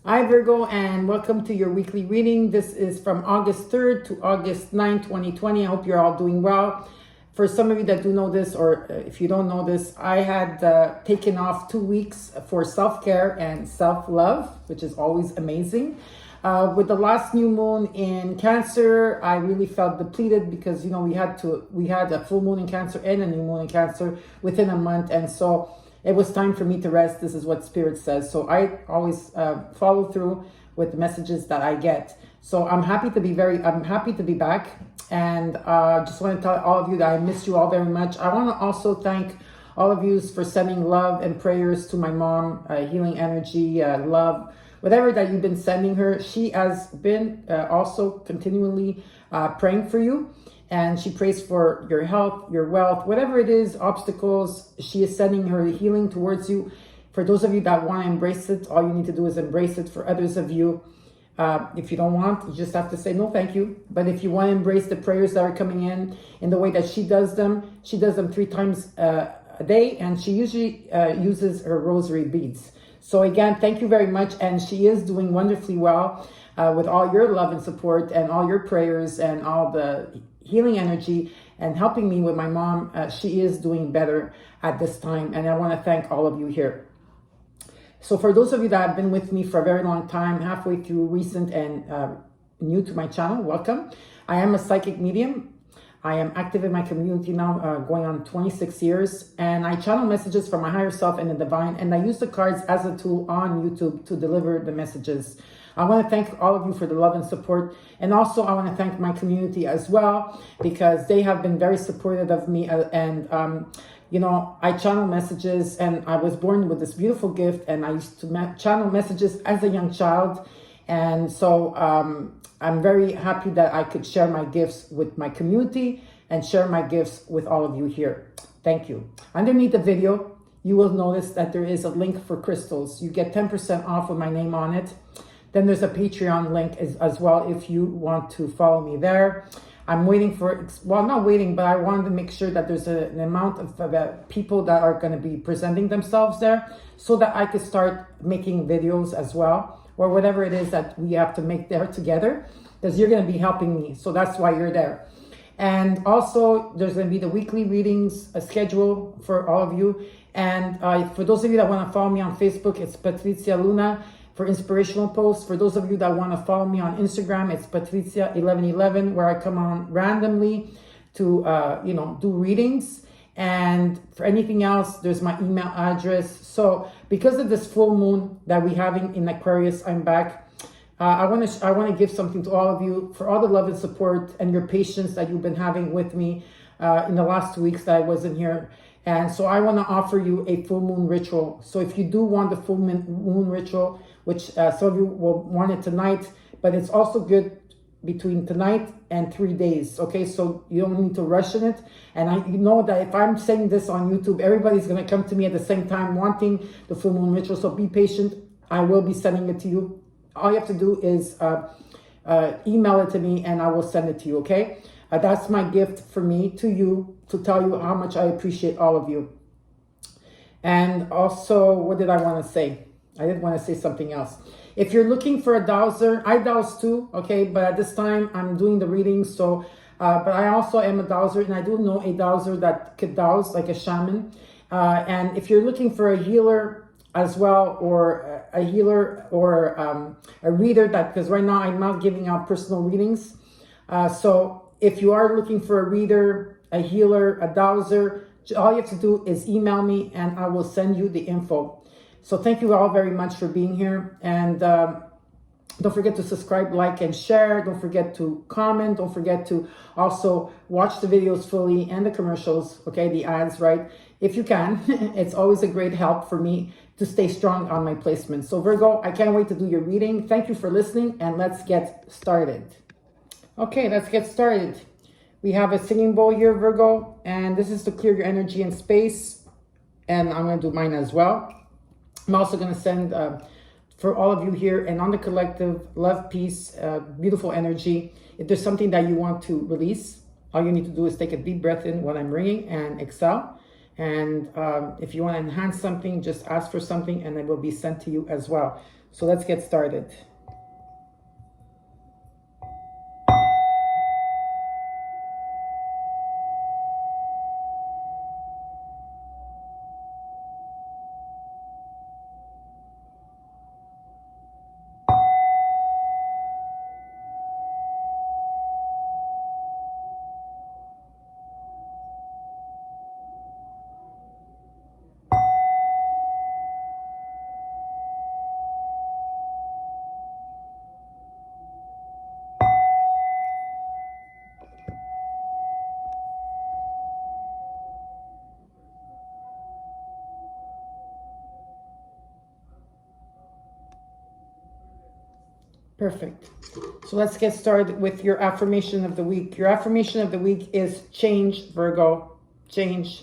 Hi Virgo, and welcome to your weekly reading. This is from August 3rd to August 9th, 2020. I hope you're all doing well. For some of you that do know this, or if you don't know this, I had taken off 2 weeks for self-care and self-love, which is always amazing. With the last new moon in Cancer, I really felt depleted because, we had a full moon in Cancer and a new moon in Cancer within a month. And so it was time for me to rest. This is what Spirit says. So I always follow through with the messages that I get. So I'm happy to be back. And just want to tell all of you that I miss you all very much. I want to also thank all of you for sending love and prayers to my mom, healing energy, love, whatever that you've been sending her. She has been also continually praying for you. And she prays for your health, your wealth, whatever it is, obstacles. She is sending her healing towards you. For those of you that want to embrace it, all you need to do is embrace it. For others of you, if you don't want, you just have to say no thank you. But if you want to embrace the prayers that are coming in the way that she does them 3 times a day. And she usually uses her rosary beads. So again, thank you very much. And she is doing wonderfully well with all your love and support and all your prayers and all the healing energy and helping me with my mom. She is doing better at this time. And I want to thank all of you here. So for those of you that have been with me for a very long time, halfway through recent and new to my channel, welcome. I am a psychic medium. I am active in my community now, going on 26 years. And I channel messages from my higher self and the divine. And I use the cards as a tool on YouTube to deliver the messages. I want to thank all of you for the love and support. And also I want to thank my community as well, because they have been very supportive of me. I channel messages, and I was born with this beautiful gift, and I used to channel messages as a young child. And so I'm very happy that I could share my gifts with my community and share my gifts with all of you here. Thank you. Underneath the video, you will notice that there is a link for crystals. You get 10% off with my name on it. Then there's a Patreon link as well if you want to follow me there. I'm waiting for, well, not waiting, but I wanted to make sure that there's an amount of people that are going to be presenting themselves there so that I could start making videos as well, or whatever it is that we have to make there together, because you're going to be helping me. So that's why you're there. And also there's going to be the weekly readings, a schedule for all of you. And for those of you that want to follow me on Facebook, it's Patrizia Luna for inspirational posts. For those of you that want to follow me on Instagram, it's Patrizia1111, where I come on randomly to, do readings. And for anything else, there's my email address. So because of this full moon that we're having in Aquarius, I'm back. I want to give something to all of you for all the love and support and your patience that you've been having with me in the last 2 weeks that I wasn't here. And so I want to offer you a full moon ritual. So if you do want the full moon ritual, which some of you will want it tonight, but it's also good between tonight and 3 days. Okay, so you don't need to rush in it. And you know that if I'm saying this on YouTube, everybody's going to come to me at the same time wanting the full moon ritual. So be patient. I will be sending it to you. All you have to do is email it to me and I will send it to you. Okay. That's my gift for me to you, to tell you how much I appreciate all of you. And also, what did I want to say? I did want to say something else. If you're looking for a dowser, I dowse too, okay? But at this time, I'm doing the readings. So, but I also am a dowser, and I do know a dowser that could dowse like a shaman. And if you're looking for a healer as well, or a healer or a reader, because right now I'm not giving out personal readings. So if you are looking for a reader, a healer, a dowser, all you have to do is email me and I will send you the info. So thank you all very much for being here. And don't forget to subscribe, like, and share. Don't forget to comment. Don't forget to also watch the videos fully and the commercials, okay, the ads, right? If you can. It's always a great help for me to stay strong on my placement. So Virgo, I can't wait to do your reading. Thank you for listening, and let's get started. Okay, let's get started. We have a singing bowl here, Virgo, and this is to clear your energy and space. And I'm going to do mine as well. I'm also going to send for all of you here and on the collective, love, peace, beautiful energy. If there's something that you want to release, all you need to do is take a deep breath in while I'm ringing and exhale. And if you want to enhance something, just ask for something and it will be sent to you as well. So let's get started. Perfect. So let's get started with your affirmation of the week. Your affirmation of the week is change, Virgo. Change.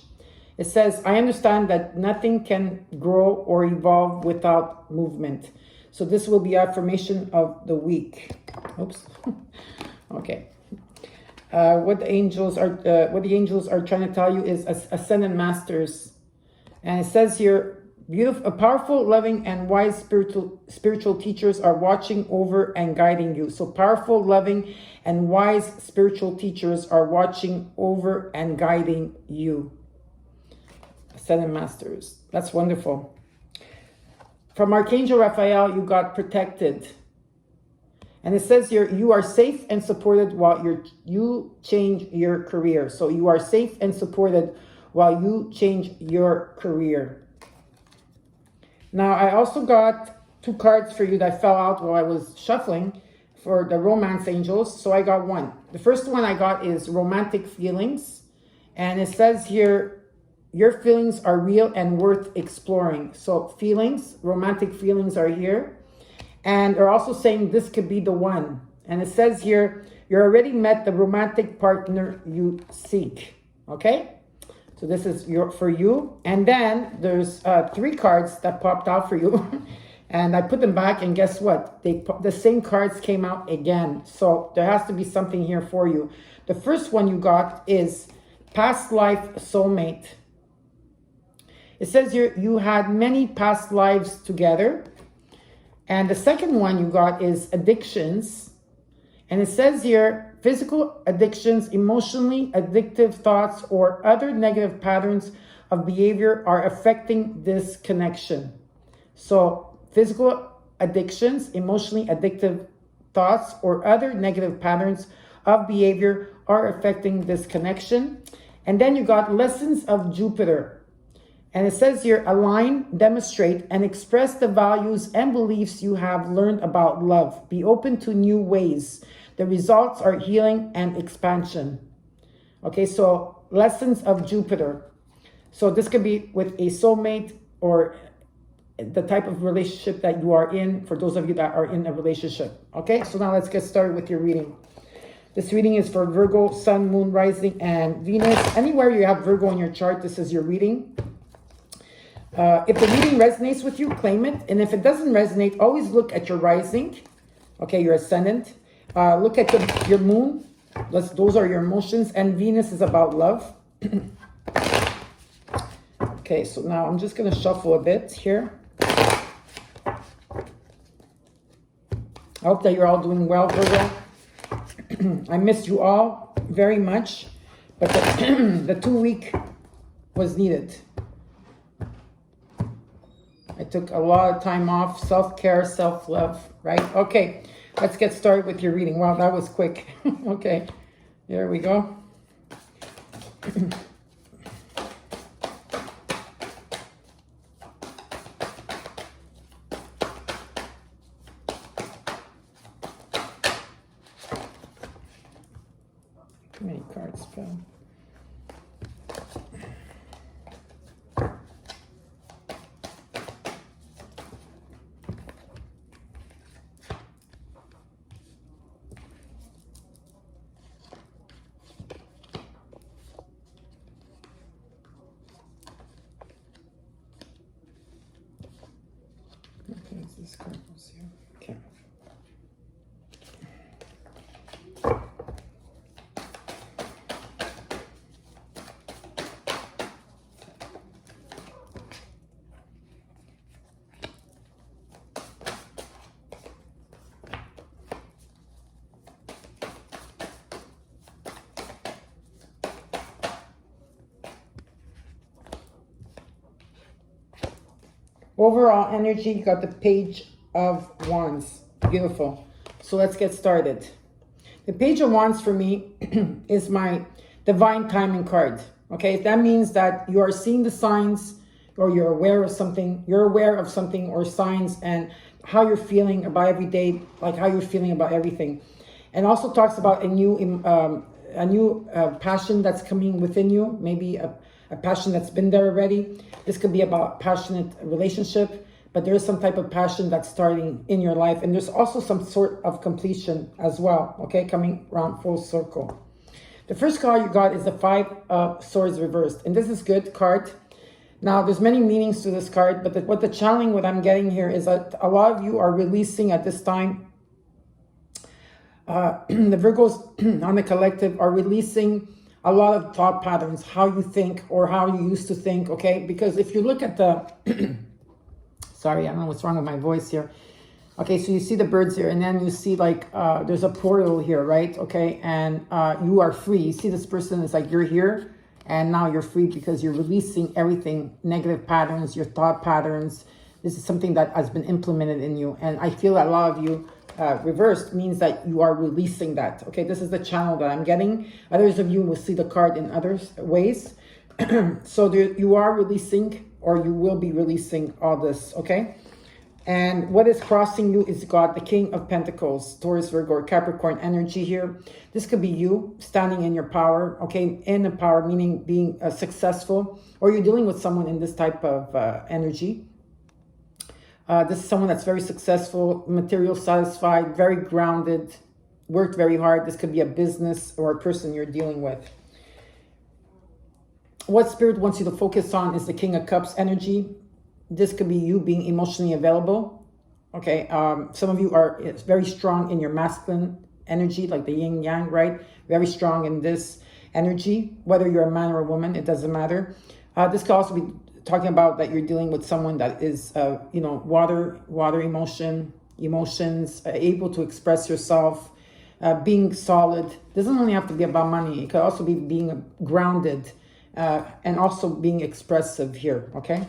It says, I understand that nothing can grow or evolve without movement. So this will be affirmation of the week. Oops. Okay. What the angels are trying to tell you is ascendant masters. And it says here, beautiful, powerful, loving, and wise spiritual teachers are watching over and guiding you. So powerful, loving, and wise spiritual teachers are watching over and guiding you. Ascendant masters. That's wonderful. From Archangel Raphael, you got protected. And it says here, you are safe and supported while you change your career. So you are safe and supported while you change your career. Now, I also got 2 cards for you that fell out while I was shuffling for the romance angels. So I got 1. The first one I got is romantic feelings. And it says here, your feelings are real and worth exploring. So feelings, romantic feelings are here. And they're also saying this could be the one. And it says here, you already met the romantic partner you seek. Okay? So this is for you. And then there's 3 cards that popped out for you. And I put them back and guess what? The same cards came out again. So there has to be something here for you. The first one you got is past life soulmate. It says here you had many past lives together. And the second one you got is addictions. And it says here, physical addictions, emotionally addictive thoughts, or other negative patterns of behavior are affecting this connection. So physical addictions, emotionally addictive thoughts, or other negative patterns of behavior are affecting this connection. And then you got lessons of Jupiter. And it says here, align, demonstrate, and express the values and beliefs you have learned about love. Be open to new ways. The results are healing and expansion. Okay, so lessons of Jupiter. So this could be with a soulmate or the type of relationship that you are in, for those of you that are in a relationship. Okay, so now let's get started with your reading. This reading is for Virgo, Sun, Moon, Rising, and Venus. Anywhere you have Virgo in your chart, this is your reading. If the reading resonates with you, claim it. And if it doesn't resonate, always look at your rising. Okay, your ascendant. Look at your moon. Those are your emotions. And Venus is about love. Okay, so now I'm just going to shuffle a bit here. I hope that you're all doing well, Virgo. I missed you all very much. But the 2-week was needed. I took a lot of time off. Self-care, self-love, right? Okay. Let's get started with your reading. Wow, that was quick. Okay, there we go. Too many cards fell. This card was here. Okay. Overall energy, you got the Page of Wands. Beautiful. So let's get started. The Page of Wands for me is my divine timing card. Okay, that means that you are seeing the signs, or you're aware of something. You're aware of something or signs, and how you're feeling about every day, like how you're feeling about everything. And also talks about a new passion that's coming within you, maybe a passion that's been there already. This could be about passionate relationship, but there is some type of passion that's starting in your life. And there's also some sort of completion as well, okay, coming around full circle. The first card you got is the Five of Swords reversed. And this is good card. Now, there's many meanings to this card, but what the channeling, what I'm getting here is that a lot of you are releasing at this time. The Virgos on the collective are releasing a lot of thought patterns, how you think or how you used to think, okay? Because if you look at the, sorry, I don't know what's wrong with my voice here. Okay, so you see the birds here, and then you see like, there's a portal here, right? Okay, and you are free. You see this person is like, you're here, and now you're free because you're releasing everything, negative patterns, your thought patterns. This is something that has been implemented in you. And I feel that a lot of you, reversed means that you are releasing that. Okay, this is the channel that I'm getting. Others of you will see the card in other ways. So you are releasing, or you will be releasing all this, okay? And what is crossing you is God, the King of Pentacles, Taurus, Virgo, or Capricorn energy here. This could be you standing in your power, okay? In the power, meaning being successful, or you're dealing with someone in this type of energy. This is someone that's very successful, material satisfied, very grounded, worked very hard. This could be a business or a person you're dealing with. What Spirit wants you to focus on is the King of Cups energy. This could be you being emotionally available. Okay, some of you are very strong in your masculine energy, like the yin yang, right? Very strong in this energy, whether you're a man or a woman, it doesn't matter. This could also be talking about that you're dealing with someone that is, you know, water emotions, able to express yourself, being solid. Doesn't only have to be about money. It could also be being grounded and also being expressive here, okay?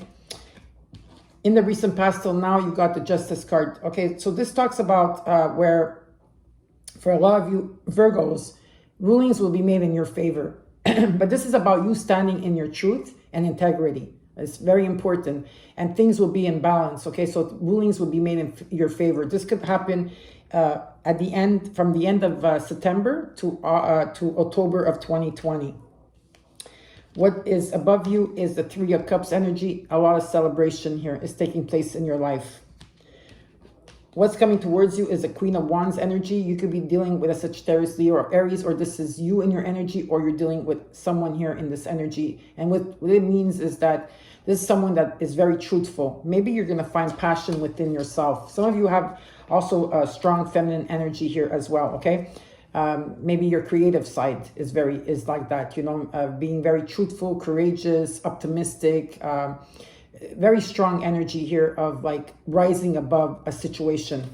In the recent past till now, you got the Justice card. Okay, so this talks about where, for a lot of you Virgos, rulings will be made in your favor. But this is about you standing in your truth and integrity. It's very important, and things will be in balance. Okay, so rulings will be made in your favor. This could happen at the end, from the end of September to October of 2020. What is above you is the Three of Cups energy. A lot of celebration here is taking place in your life. What's coming towards you is the Queen of Wands energy. You could be dealing with a Sagittarius, Leo, or Aries, or this is you in your energy, or you're dealing with someone here in this energy. And what it means is that this is someone that is very truthful. Maybe you're going to find passion within yourself. Some of you have also a strong feminine energy here as well, okay? Maybe your creative side is like that, you know, being very truthful, courageous, optimistic, very strong energy here of like rising above a situation.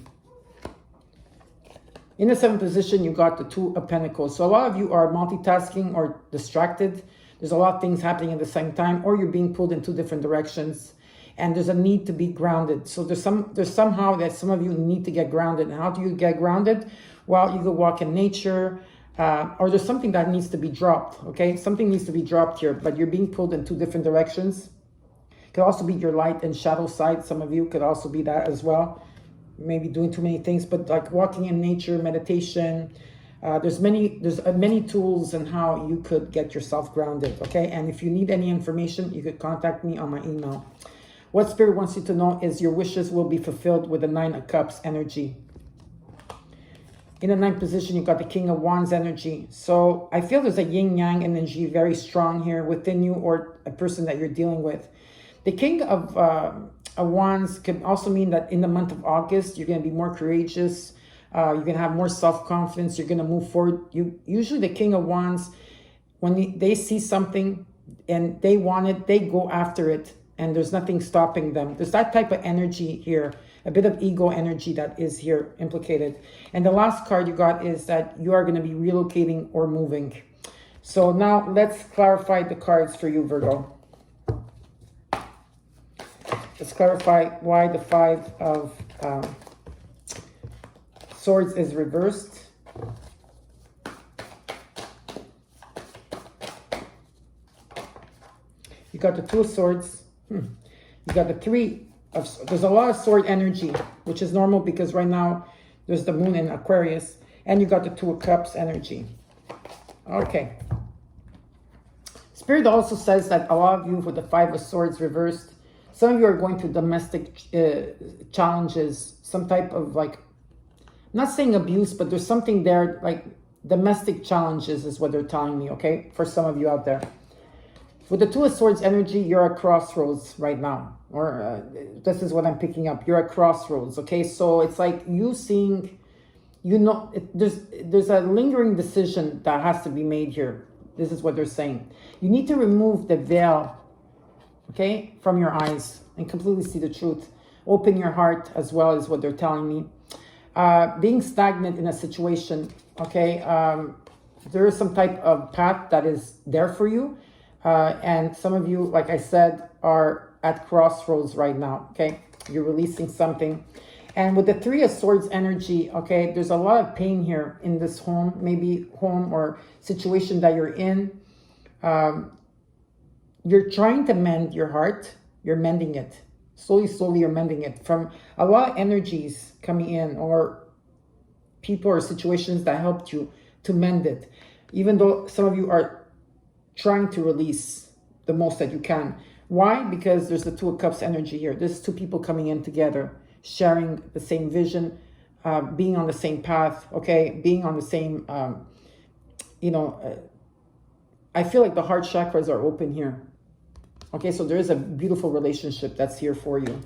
In the seventh position, you got the Two of Pentacles. So a lot of you are multitasking or distracted. There's a lot of things happening at the same time, or you're being pulled in two different directions, and there's a need to be grounded. So there's somehow that some of you need to get grounded. And how do you get grounded? Well, you go walk in nature, or there's something that needs to be dropped, okay? Something needs to be dropped here, but you're being pulled in two different directions. Could also be your light and shadow side. Some of you could also be that as well. Maybe doing too many things, but like walking in nature, meditation. There's many tools and how you could get yourself grounded, okay? And if you need any information, you could contact me on my email. What Spirit wants you to know is your wishes will be fulfilled with the Nine of Cups energy. In the ninth position, you got the King of Wands energy. So I feel there's a yin-yang energy very strong here within you, or a person that you're dealing with. The King of Wands can also mean that in the month of August, you're going to be more courageous. You're going to have more self-confidence. You're going to move forward. Usually the King of Wands, when they see something and they want it, they go after it, and there's nothing stopping them. There's that type of energy here, a bit of ego energy that is here implicated. And the last card you got is that you are going to be relocating or moving. So now let's clarify the cards for you, Virgo. let's clarify why the Five of Swords is reversed. You got the Two of Swords. You got the Three of... There's a lot of sword energy, which is normal because right now there's the moon in Aquarius. And you got the Two of Cups energy. Okay. Spirit also says that a lot of you with the Five of Swords reversed, some of you are going through domestic challenges, some type of like, I'm not saying abuse, but there's something there, like domestic challenges is what they're telling me, okay? For some of you out there. With the Two of Swords energy, you're at crossroads right now. Or this is what I'm picking up. You're at crossroads, okay? So it's like you seeing, you know, there's a lingering decision that has to be made here. This is what they're saying. You need to remove the veil, okay, from your eyes and completely see the truth. Open your heart as well is what they're telling me. Being stagnant in a situation, okay, there is some type of path that is there for you. And some of you, like I said, are at crossroads right now, okay? You're releasing something. And with the Three of Swords energy, okay, there's a lot of pain here in this home, maybe home or situation that you're in. You're trying to mend your heart. You're mending it. Slowly, slowly, you're mending it. From a lot of energies coming in or people or situations that helped you to mend it. Even though some of you are trying to release the most that you can. Why? Because there's the Two of Cups energy here. There's two people coming in together, sharing the same vision, being on the same path, okay? Being on the same, I feel like the heart chakras are open here. Okay, so there is a beautiful relationship that's here for you.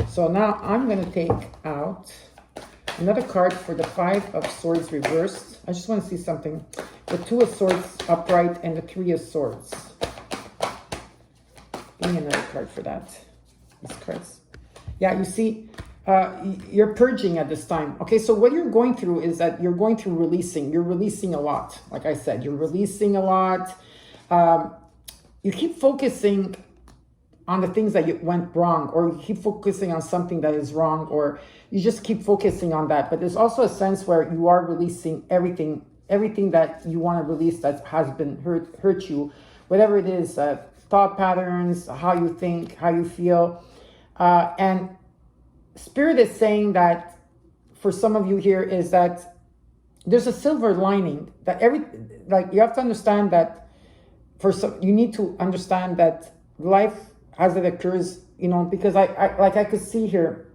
So now I'm going to take out another card for the Five of Swords reversed. I just want to see something. The Two of Swords upright and the Three of Swords. Give me another card for that. These cards. Yeah, you see, you're purging at this time. Okay, so what you're going through is that you're going through releasing. You're releasing a lot. Like I said, you're releasing a lot. You keep focusing on the things that you went wrong, or you keep focusing on something that is wrong, or you just keep focusing on that. But there's also a sense where you are releasing everything that you want to release that has been hurt you, whatever it is, thought patterns, how you think, how you feel. And Spirit is saying that for some of you here is that there's a silver lining, that you have to understand that you need to understand that life as it occurs, because I could see here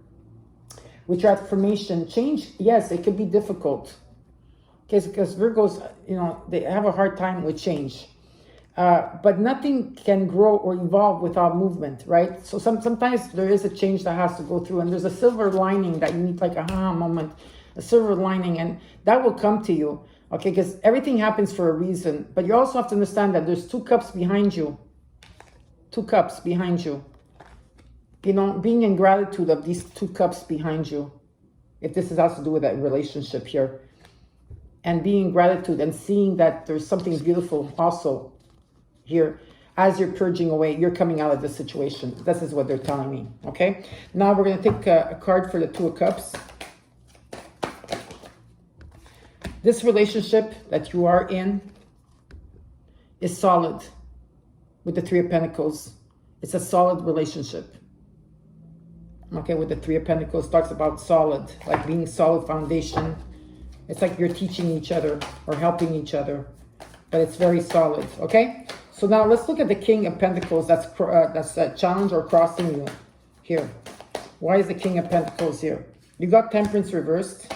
with your affirmation, change, yes, it could be difficult. Because Virgos, they have a hard time with change. But nothing can grow or evolve without movement, right? So sometimes there is a change that has to go through, and there's a silver lining that you need, like a aha moment, a silver lining, and that will come to you, okay? Because everything happens for a reason, but you also have to understand that there's two cups behind you. Two cups behind you. Being in gratitude of these two cups behind you, if this has to do with that relationship here. And being in gratitude and seeing that there's something beautiful also here. As you're purging away, you're coming out of this situation. This is what they're telling me, okay? Now we're going to take a card for the Two of Cups. This relationship that you are in is solid with the Three of Pentacles. It's a solid relationship. Okay, with the Three of Pentacles, talks about solid, like being solid foundation. It's like you're teaching each other or helping each other, but it's very solid, okay? So now let's look at the King of Pentacles. That's a challenge or crossing you here. Why is the King of Pentacles here? You got Temperance reversed.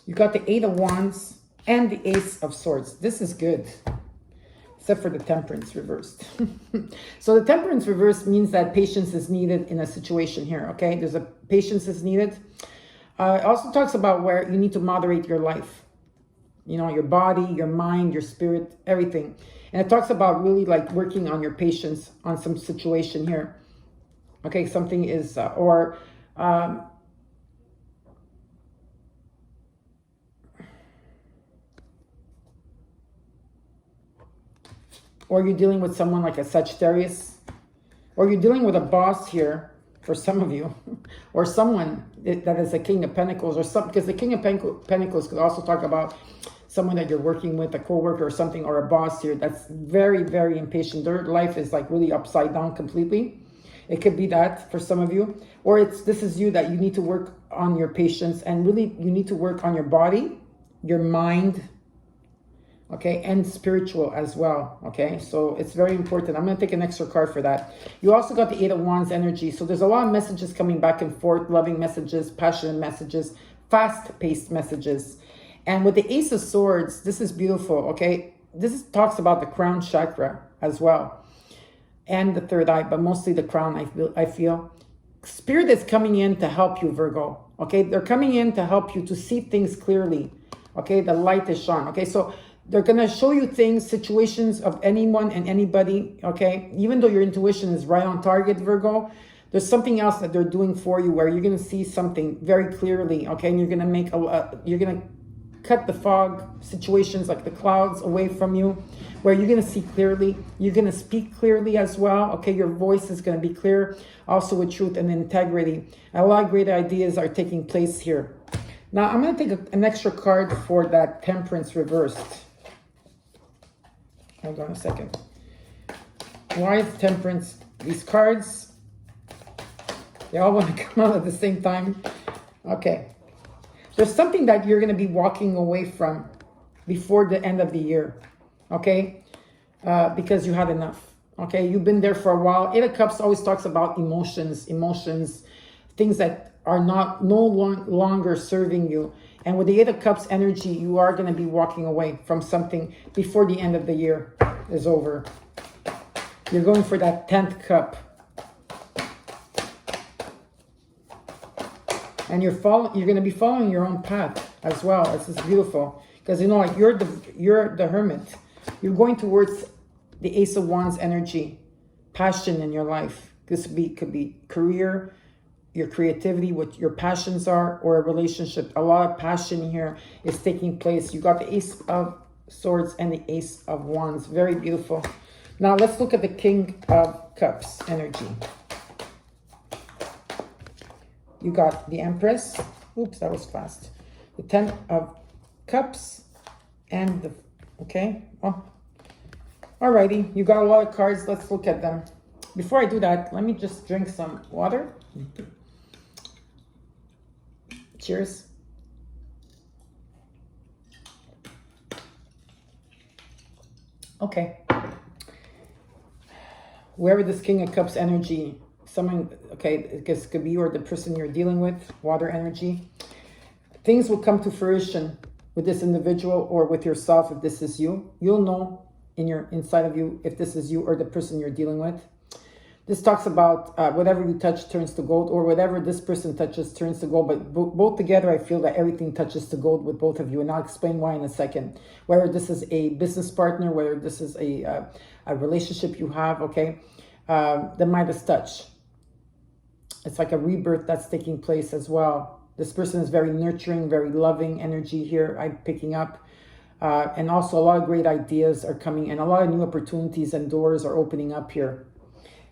You got the Eight of Wands and the Ace of Swords. This is good, except for the Temperance reversed. So the Temperance reversed means that patience is needed in a situation here, okay? There's a patience is needed. It also talks about where you need to moderate your life. Your body, your mind, your spirit, everything. And it talks about really like working on your patience on some situation here. Okay, something is, or you're dealing with someone like a Sagittarius, or you're dealing with a boss here for some of you, or someone that is a King of Pentacles, or something, because the King of Pentacles could also talk about someone that you're working with, a co-worker or something, or a boss here that's very, very impatient. Their life is like really upside down completely. It could be that for some of you, or this is you, that you need to work on your patience, and really you need to work on your body, your mind, okay, and spiritual as well, okay? So it's very important. I'm going to take an extra card for that. You also got the Eight of Wands energy. So there's a lot of messages coming back and forth, loving messages, passionate messages, fast-paced messages. And with the Ace of Swords, this is beautiful, okay? Talks about the crown chakra as well, and the third eye, but mostly the crown, I feel. Spirit is coming in to help you, Virgo, okay? They're coming in to help you to see things clearly, okay? The light is shone, okay? So they're going to show you things, situations of anyone and anybody, okay? Even though your intuition is right on target, Virgo, there's something else that they're doing for you where you're going to see something very clearly, okay? And you're going to you're going to cut the fog situations, like the clouds, away from you, where you're going to see clearly. You're going to speak clearly as well, okay? Your voice is going to be clear, also with truth and integrity. A lot of great ideas are taking place here. Now, I'm going to take an extra card for that Temperance reversed. Hold on a second. Why is Temperance? These cards, they all want to come out at the same time. Okay. There's something that you're going to be walking away from before the end of the year, okay? Because you had enough, okay? You've been there for a while. Eight of Cups always talks about emotions, things that are no longer serving you. And with the Eight of Cups energy, you are going to be walking away from something before the end of the year is over. You're going for that 10th cup. And you're going to be following your own path as well. This is beautiful, because you know, like you're the hermit. You're going towards the Ace of Wands energy, passion in your life. This could be career, your creativity, what your passions are, or a relationship. A lot of passion here is taking place. You got the Ace of Swords and the Ace of Wands. Very beautiful. Now let's look at the King of Cups energy. You got the Empress. Oops, that was fast. The 10 of Cups and the, okay. Oh, alrighty. You got a lot of cards. Let's look at them. Before I do that, let me just drink some water. Cheers. Okay. Wherever this King of Cups energy, someone, okay, this could be you or the person you're dealing with, water energy. Things will come to fruition with this individual or with yourself if this is you. You'll know inside of you if this is you or the person you're dealing with. This talks about whatever you touch turns to gold, or whatever this person touches turns to gold. But both together, I feel that everything touches to gold with both of you. And I'll explain why in a second. Whether this is a business partner, whether this is a relationship you have, okay, the Midas touch. It's like a rebirth that's taking place as well. This person is very nurturing, very loving energy here. I'm picking up. And also a lot of great ideas are coming, and a lot of new opportunities and doors are opening up here.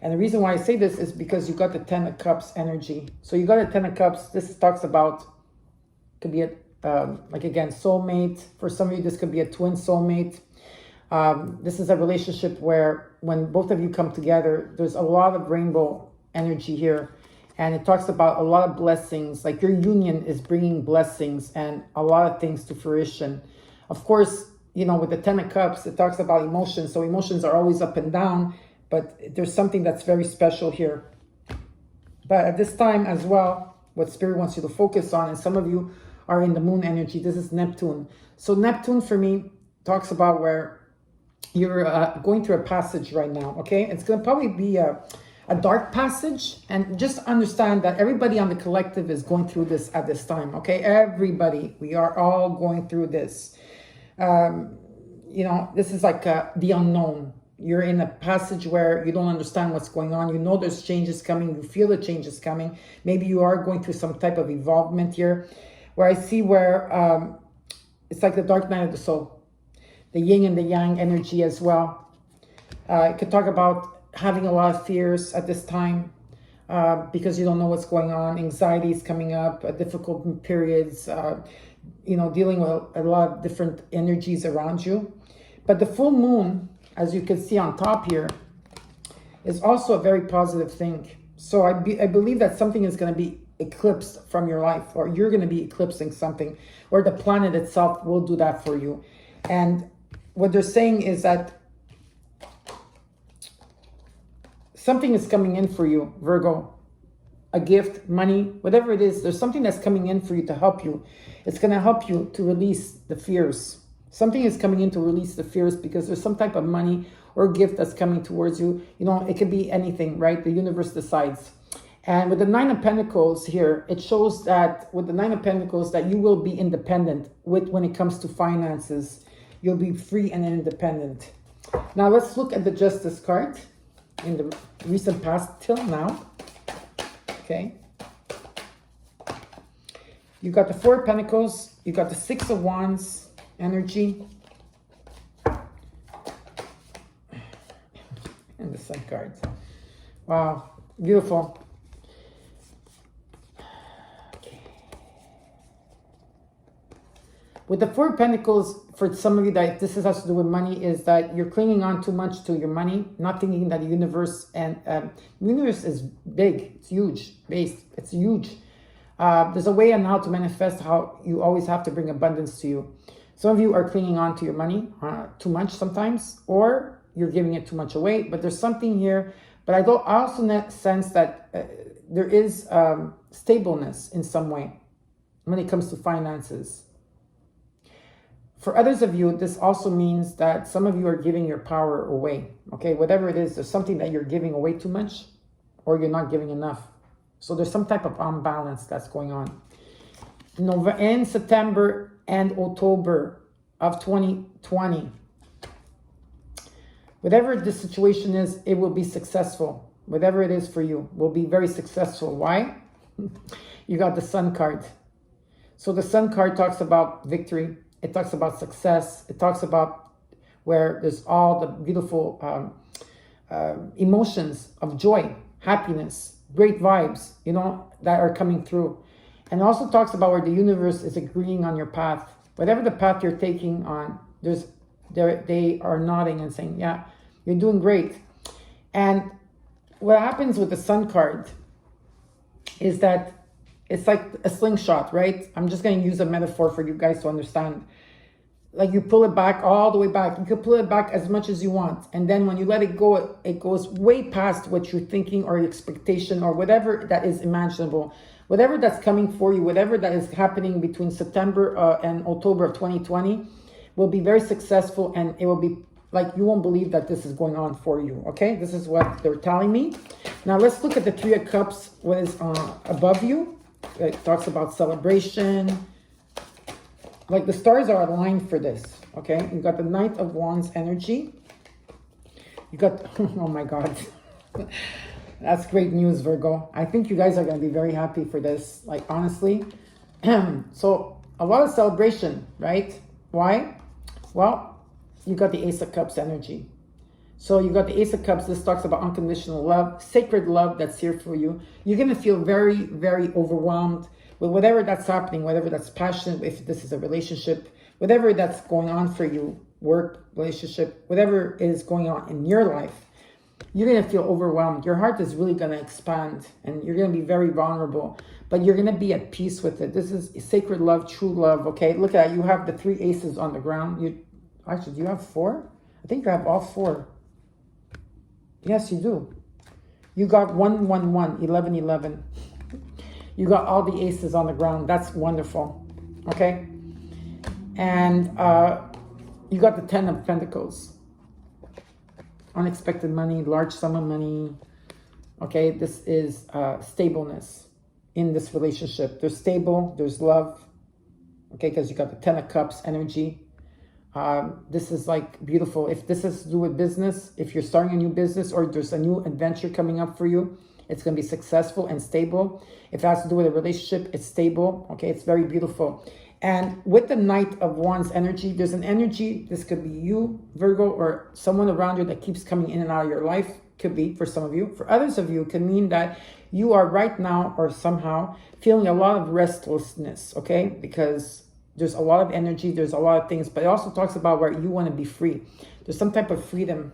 And the reason why I say this is because you got the 10 of Cups energy. So you got a 10 of Cups. This talks about, could be like again, soulmate. For some of you, this could be a twin soulmate. This is a relationship where when both of you come together, there's a lot of rainbow energy here. And it talks about a lot of blessings. Like your union is bringing blessings and a lot of things to fruition. Of course, you know, with the 10 of Cups, it talks about emotions. So emotions are always up and down. But there's something that's very special here. But at this time as well, what Spirit wants you to focus on, and some of you are in the moon energy. This is Neptune. So Neptune for me talks about where you're going through a passage right now, okay? It's going to probably be a dark passage. And just understand that everybody on the collective is going through this at this time, okay? Everybody. We are all going through this. You know, this is like the unknown. You're in a passage where you don't understand what's going on. You know there's changes coming. You feel the changes coming. Maybe you are going through some type of involvement here. Where I see where it's like the dark night of the soul. The yin and the yang energy as well. It could talk about having a lot of fears at this time because you don't know what's going on. Anxiety is coming up, difficult periods, you know, dealing with a lot of different energies around you. But the full moon, as you can see on top here, is also a very positive thing. So I believe that something is going to be eclipsed from your life, or you're going to be eclipsing something, or the planet itself will do that for you. And what they're saying is that something is coming in for you, Virgo. A gift, money, whatever it is, there's something that's coming in for you to help you. It's going to help you to release the fears. Something is coming in to release the fears because there's some type of money or gift that's coming towards you. You know, it could be anything, right? The universe decides. And with the Nine of Pentacles here, it shows that with the Nine of Pentacles that you will be independent when it comes to finances. You'll be free and independent. Now let's look at the Justice card in the recent past till now. Okay. You got the Four of Pentacles. You got the Six of Wands energy. And the Sun card. Wow. Beautiful. Okay. With the Four of Pentacles, for some of you that this has to do with money, is that you're clinging on too much to your money, not thinking that the universe and the universe is big, it's huge, it's huge. There's a way on how to manifest, how you always have to bring abundance to you. Some of you are clinging on to your money too much sometimes, or you're giving it too much away, but there's something here. But I also sense that there is stableness in some way when it comes to finances. For others of you, this also means that some of you are giving your power away. Okay, whatever it is, there's something that you're giving away too much, or you're not giving enough. So there's some type of unbalance that's going on. In September and October of 2020, whatever the situation is, it will be successful. Whatever it is for you will be very successful. Why? You got the Sun card. So the Sun card talks about victory. It talks about success. It talks about where there's all the beautiful emotions of joy, happiness, great vibes, you know, that are coming through. And it also talks about where the universe is agreeing on your path. Whatever the path you're taking on, they are nodding and saying, yeah, you're doing great. And what happens with the Sun card is that it's like a slingshot, right? I'm just going to use a metaphor for you guys to understand. Like you pull it back all the way back. You can pull it back as much as you want. And then when you let it go, it goes way past what you're thinking or your expectation or whatever that is imaginable. Whatever that's coming for you, whatever that is happening between September and October of 2020 will be very successful, and it will be like you won't believe that this is going on for you, okay? This is what they're telling me. Now let's look at the Three of Cups, what is above you. It talks about celebration. Like the stars are aligned for this, okay? You got the Knight of Wands energy. You got, oh my God. That's great news, Virgo. I think you guys are going to be very happy for this, like honestly. So a lot of celebration, right? Why? Well, you got the Ace of Cups energy. So you got the Ace of Cups. This talks about unconditional love, sacred love that's here for you. You're going to feel very, very overwhelmed with whatever that's happening, whatever that's passionate, if this is a relationship, whatever that's going on for you, work, relationship, whatever is going on in your life, you're going to feel overwhelmed. Your heart is really going to expand, and you're going to be very vulnerable, but you're going to be at peace with it. This is sacred love, true love, okay? Look at that. You have the 3 aces on the ground. Actually, do you have 4? I think you have all 4. Yes, you do. You got 1, 1, 1, 11, 11. You got all the aces on the ground. That's wonderful. Okay. And you got the 10 of Pentacles. Unexpected money, large sum of money. Okay. This is stableness in this relationship. There's stable. There's love. Okay. Because you got the 10 of Cups energy. This is like beautiful. If this has to do with business, if you're starting a new business or there's a new adventure coming up for you, it's going to be successful and stable. If it has to do with a relationship, it's stable. Okay, it's very beautiful. And with the Knight of Wands energy, there's an energy, this could be you, Virgo, or someone around you that keeps coming in and out of your life. Could be for some of you. For others of you, it can mean that you are right now or somehow feeling a lot of restlessness, okay? Because there's a lot of energy, there's a lot of things, but it also talks about where you want to be free. There's some type of freedom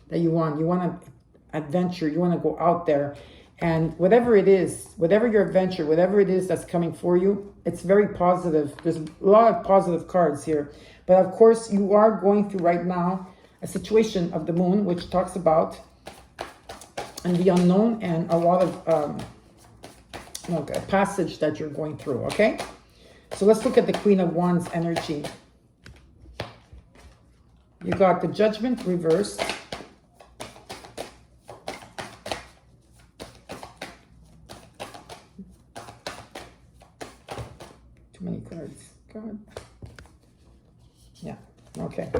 that you want. You want to adventure, you want to go out there. And whatever it is, whatever your adventure, whatever it is that's coming for you, it's very positive. There's a lot of positive cards here. But of course, you are going through right now a situation of the moon, which talks about and the unknown and a lot of a passage that you're going through, okay? So let's look at the Queen of Wands energy. You got the Judgment reversed. Too many cards. God. Yeah, okay.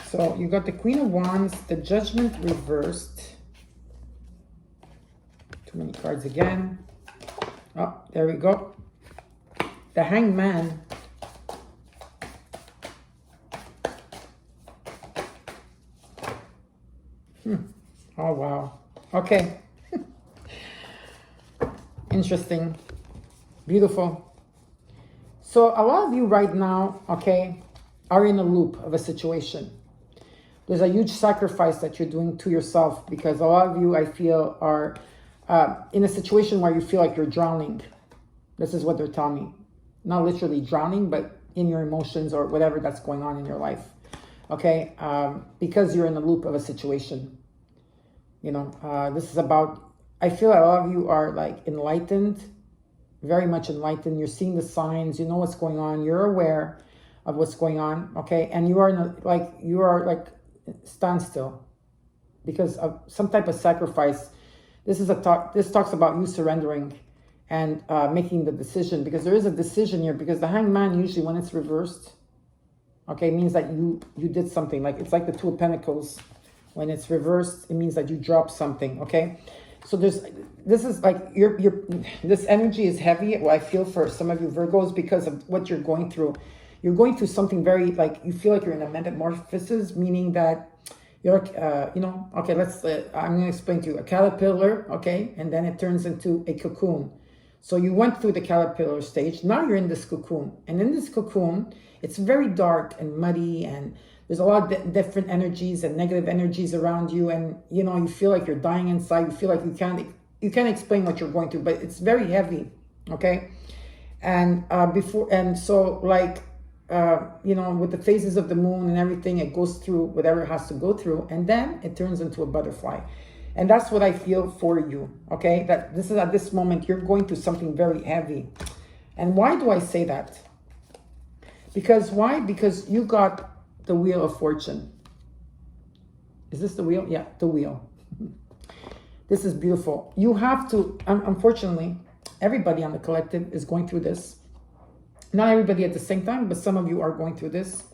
So you got the Queen of Wands, the Judgment reversed. Too many cards again. Oh, there we go. The Hangman. Oh, wow. Okay. Interesting. Beautiful. So a lot of you right now, okay, are in a loop of a situation. There's a huge sacrifice that you're doing to yourself because a lot of you, I feel, are in a situation where you feel like you're drowning. This is what they're telling me. Not literally drowning, but in your emotions or whatever that's going on in your life. Okay? Because you're in the loop of a situation. You know, this is about, I feel like a lot of you are like enlightened, very much enlightened. You're seeing the signs, you know what's going on, you're aware of what's going on, okay? And you are in a, you are like standstill because of some type of sacrifice. This is this talks about you surrendering and making the decision, because there is a decision here, because the Hangman usually when it's reversed, okay, means that you did something. Like it's like the Two of Pentacles. When it's reversed, it means that you dropped something, okay? So this is like this energy is heavy. What I feel for some of you Virgos, because of what you're going through. You're going through something very, like, you feel like you're in a metamorphosis, meaning that you're, you know, okay, I'm going to explain to you. A caterpillar, okay, and then it turns into a cocoon. So you went through the caterpillar stage. Now you're in this cocoon. And in this cocoon, it's very dark and muddy, and there's a lot of different energies and negative energies around you. And, you know, you feel like you're dying inside. You feel like you can't explain what you're going through, but it's very heavy, okay? And so like, you know, with the phases of the moon and everything, it goes through whatever it has to go through, and then it turns into a butterfly. And that's what I feel for you, okay? That this is at this moment, you're going through something very heavy. And why do I say that? Because why? Because you got the Wheel of Fortune. Is this the wheel? Yeah, the wheel. This is beautiful. You have to, unfortunately, everybody on the collective is going through this. Not everybody at the same time, but some of you are going through this.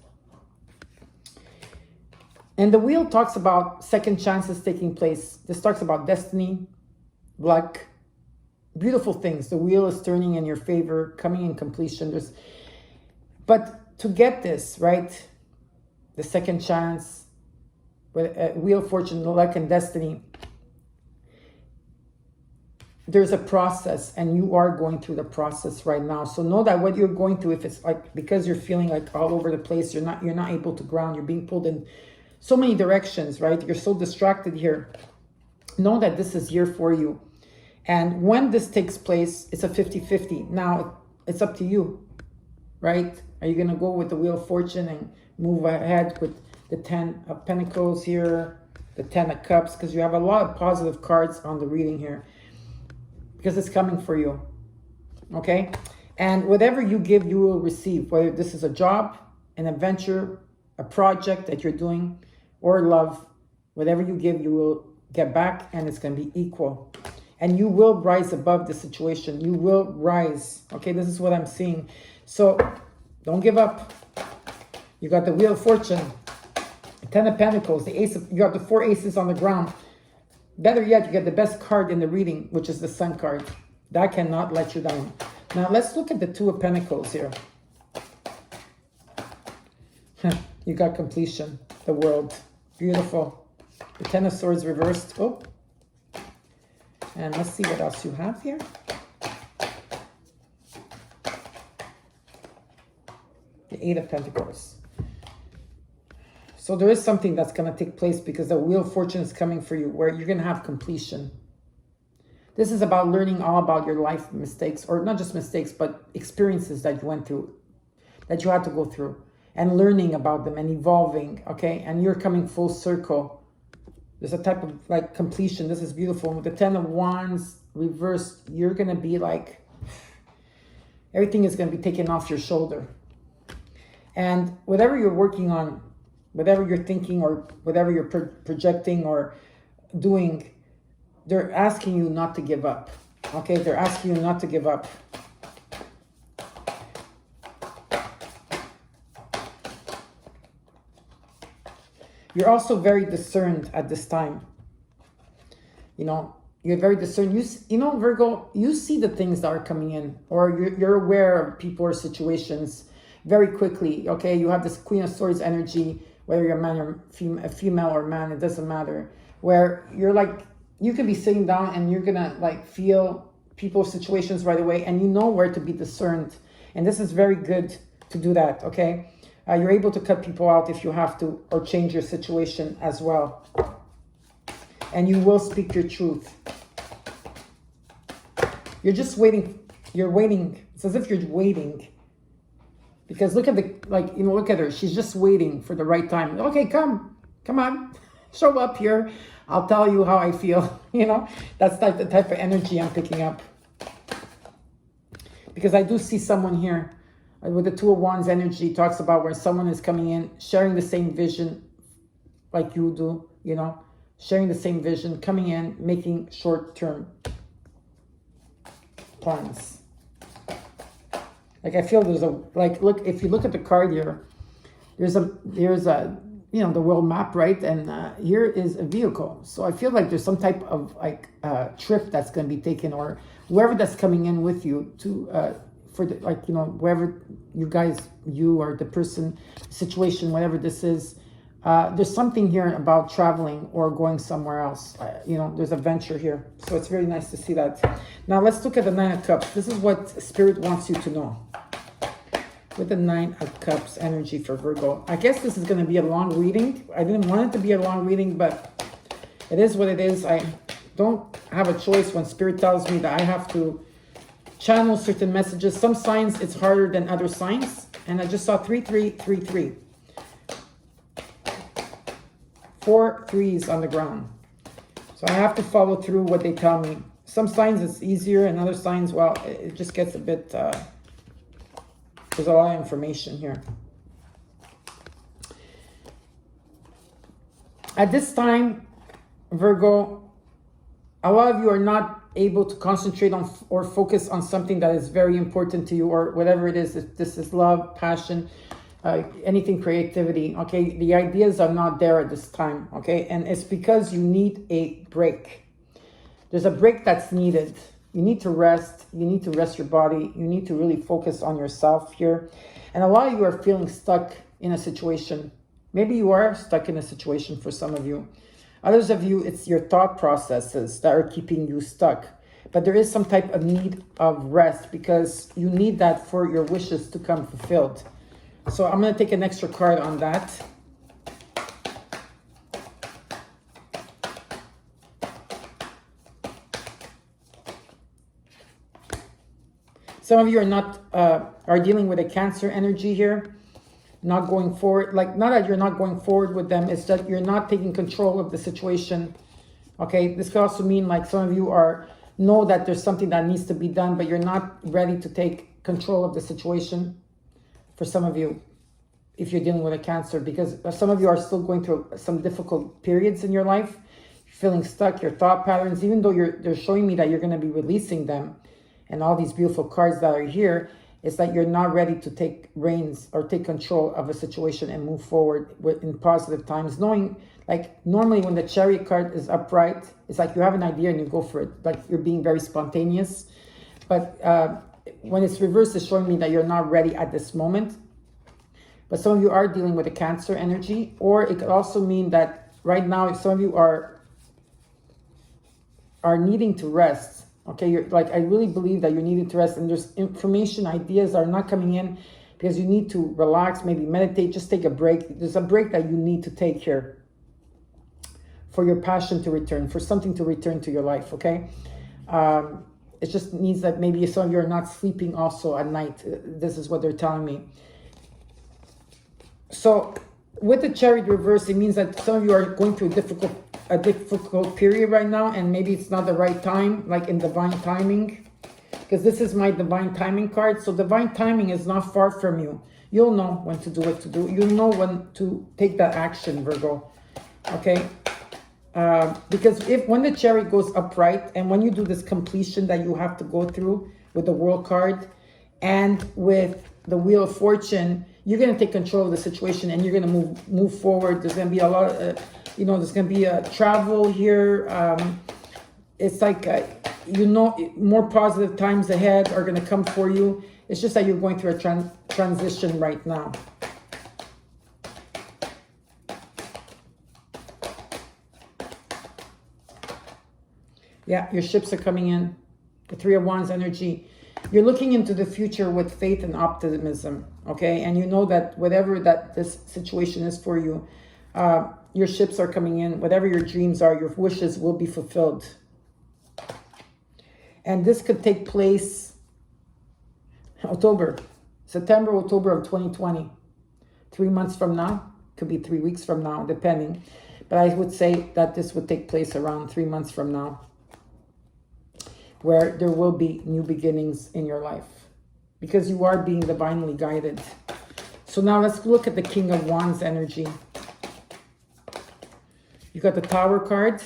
And the wheel talks about second chances taking place. This talks about destiny, luck, beautiful things. The wheel is turning in your favor, coming in completion. But to get this, right, the second chance, with Wheel of Fortune, luck, and destiny, there's a process, and you are going through the process right now. So know that what you're going through, if it's like, because you're feeling like all over the place, you're not able to ground, you're being pulled in so many directions, right? You're so distracted here. Know that this is here for you. And when this takes place, it's a 50-50. Now, it's up to you, right? Are you going to go with the Wheel of Fortune and move ahead with the 10 of Pentacles here, the 10 of Cups? Because you have a lot of positive cards on the reading here. Because it's coming for you, okay? And whatever you give, you will receive. Whether this is a job, an adventure, a project that you're doing, or love, whatever you give, you will get back, and it's going to be equal. And you will rise above the situation. You will rise, okay? This is what I'm seeing. So don't give up. You got the Wheel of Fortune, 10 of Pentacles, the Ace of, you got the 4 aces on the ground. Better yet, you get the best card in the reading, which is the Sun card. That cannot let you down. Now let's look at the Two of Pentacles here. You got completion, the World. Beautiful. The Ten of Swords reversed. Oh. And let's see what else you have here. The Eight of Pentacles. So there is something that's going to take place because the Wheel of Fortune is coming for you where you're going to have completion. This is about learning all about your life mistakes, or not just mistakes, but experiences that you went through, that you had to go through, and learning about them and evolving, okay? And you're coming full circle. There's a type of like completion. This is beautiful. With the Ten of Wands reversed, you're going to be like, everything is going to be taken off your shoulder. And whatever you're working on, whatever you're thinking or whatever you're projecting or doing, they're asking you not to give up. Okay, they're asking you not to give up. You're also very discerned at this time. You know, you're very discerned. You know, Virgo, you see the things that are coming in, or you're aware of people or situations very quickly. Okay, you have this Queen of Swords energy, whether you're a man or a female or man, it doesn't matter. Where you're like, you can be sitting down and you're gonna like feel people's situations right away, and you know where to be discerned. And this is very good to do that, okay? You're able to cut people out if you have to, or change your situation as well. And you will speak your truth. You're just waiting. You're waiting. It's as if you're waiting. Because look at the, like, you know, look at her. She's just waiting for the right time. Okay, come on. Show up here. I'll tell you how I feel. You know, that's like the type of energy I'm picking up. Because I do see someone here with the Two of Wands energy, talks about where someone is coming in, sharing the same vision like you do, you know, sharing the same vision, coming in, making short-term plans. Like I feel there's a, like, look, if you look at the card here, there's a, you know, the world map, right? And here is a vehicle. So I feel like there's some type of like trip that's going to be taken, or whoever that's coming in with you to, for the, like, you know, wherever you guys, you or the person, situation, whatever this is, there's something here about traveling or going somewhere else. You know, there's a venture here. So it's very nice to see that. Now let's look at the Nine of Cups. This is what Spirit wants you to know. With the Nine of Cups energy for Virgo. I guess this is going to be a long reading. I didn't want it to be a long reading, but it is what it is. I don't have a choice when Spirit tells me that I have to channel certain messages. Some signs it's harder than other signs. And I just saw 3333. 4 threes on the ground. So I have to follow through what they tell me. Some signs it's easier, and other signs, well, it just gets a bit, there's a lot of information here. At this time, Virgo, a lot of you are not able to concentrate on or focus on something that is very important to you, or whatever it is. If this is love, passion, anything, creativity, okay? The ideas are not there at this time, okay? And it's because you need a break. There's a break that's needed. You need to rest. You need to rest your body. You need to really focus on yourself here. And a lot of you are feeling stuck in a situation. Maybe you are stuck in a situation for some of you. Others of you, it's your thought processes that are keeping you stuck. But there is some type of need of rest, because you need that for your wishes to come fulfilled. So I'm going to take an extra card on that. Some of you are not are dealing with a Cancer energy here, not going forward. Like, not that you're not going forward with them, it's that you're not taking control of the situation. Okay, this could also mean like some of you know that there's something that needs to be done, but you're not ready to take control of the situation. For some of you, if you're dealing with a Cancer, because some of you are still going through some difficult periods in your life, feeling stuck, your thought patterns, even though they're showing me that you're going to be releasing them, and all these beautiful cards that are here, it's that you're not ready to take reins or take control of a situation and move forward in positive times. Knowing, like, normally when the Chariot card is upright, it's like you have an idea and you go for it. Like, you're being very spontaneous. But when it's reversed, it's showing me that you're not ready at this moment. But some of you are dealing with a Cancer energy, or it could also mean that right now some of you are needing to rest. Okay, you're like, I really believe that you're needing to rest, and there's information, ideas are not coming in because you need to relax, maybe meditate, just take a break. There's a break that you need to take here for your passion to return, for something to return to your life, okay? It just needs that maybe some of you are not sleeping also at night. This is what they're telling me. So with the Chariot reverse, it means that some of you are going through a difficult period right now, and maybe it's not the right time, like in divine timing, because this is my divine timing card. So divine timing is not far from you. You'll know when to do what to do. You'll know when to take that action, Virgo, okay? Because when the Chariot goes upright, and when you do this completion that you have to go through with the World card and with the Wheel of Fortune, you're going to take control of the situation, and you're going to move forward. There's going to be a lot of, there's going to be a travel here. It's like, more positive times ahead are going to come for you. It's just that you're going through a transition right now. Yeah, your ships are coming in. The Three of Wands energy. You're looking into the future with faith and optimism, okay? And you know that whatever that this situation is for you, your ships are coming in. Whatever your dreams are, your wishes will be fulfilled. And this could take place September, October of 2020. 3 months from now. Could be 3 weeks from now, depending. But I would say that this would take place around 3 months from now, where there will be new beginnings in your life, because you are being divinely guided. So now let's look at the King of Wands energy. You got the Tower card.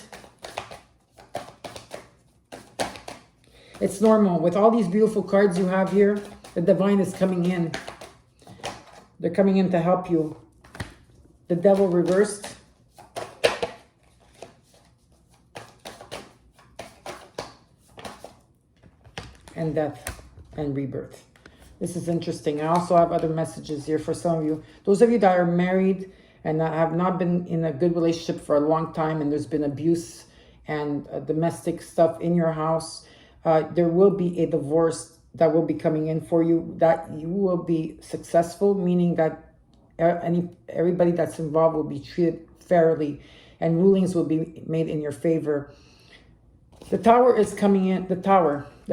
It's normal. With all these beautiful cards you have here, the divine is coming in. They're coming in to help you. The Devil reversed. And death and rebirth. This is interesting. I also have other messages here for some of you. Those of you that are married and have not been in a good relationship for a long time, and there's been abuse and domestic stuff in your house, there will be a divorce that will be coming in for you, that you will be successful, meaning that everybody that's involved will be treated fairly, and rulings will be made in your favor. The Tower is coming in. The